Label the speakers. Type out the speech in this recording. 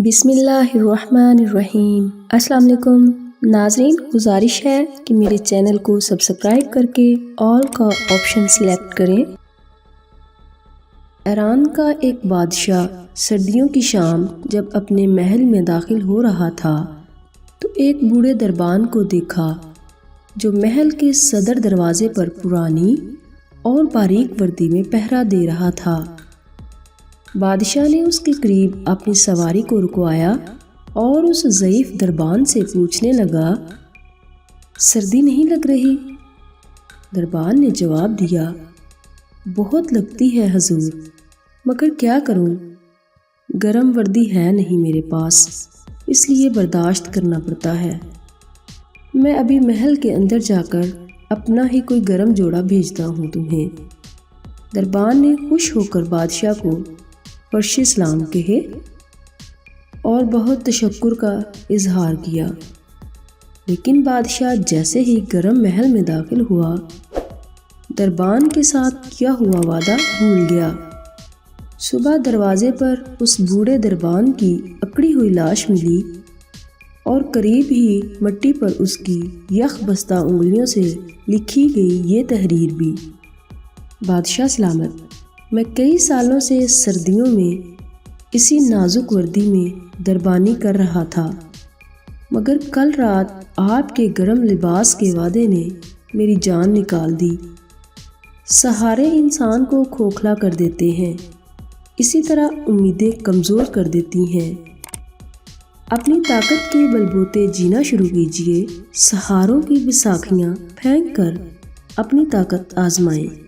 Speaker 1: بسم اللہ الرحمن الرحیم۔ السلام علیکم ناظرین، گزارش ہے کہ میرے چینل کو سبسکرائب کر کے آل کا آپشن سلیکٹ کریں۔ ایران کا ایک بادشاہ سردیوں کی شام جب اپنے محل میں داخل ہو رہا تھا تو ایک بوڑھے دربان کو دیکھا جو محل کے صدر دروازے پر پرانی اور باریک وردی میں پہرا دے رہا تھا۔ بادشاہ نے اس کے قریب اپنی سواری کو رکوایا اور اس ضعیف دربان سے پوچھنے لگا، سردی نہیں لگ رہی؟ دربان نے جواب دیا، بہت لگتی ہے حضور، مگر کیا کروں، گرم وردی ہے نہیں میرے پاس، اس لیے برداشت کرنا پڑتا ہے۔ میں ابھی محل کے اندر جا کر اپنا ہی کوئی گرم جوڑا بھیجتا ہوں تمہیں۔ دربان نے خوش ہو کر بادشاہ کو فرشِ سلام کہے اور بہت تشکر کا اظہار کیا، لیکن بادشاہ جیسے ہی گرم محل میں داخل ہوا دربان کے ساتھ کیا ہوا وعدہ بھول گیا۔ صبح دروازے پر اس بوڑھے دربان کی اکڑی ہوئی لاش ملی اور قریب ہی مٹی پر اس کی یخ بستہ انگلیوں سے لکھی گئی یہ تحریر بھی، بادشاہ سلامت، میں کئی سالوں سے سردیوں میں اسی نازک وردی میں دربانی کر رہا تھا، مگر کل رات آپ کے گرم لباس کے وعدے نے میری جان نکال دی۔ سہارے انسان کو کھوکھلا کر دیتے ہیں، اسی طرح امیدیں کمزور کر دیتی ہیں۔ اپنی طاقت کے بلبوتے جینا شروع کیجیے، سہاروں کی بساکھیاں پھینک کر اپنی طاقت آزمائیں۔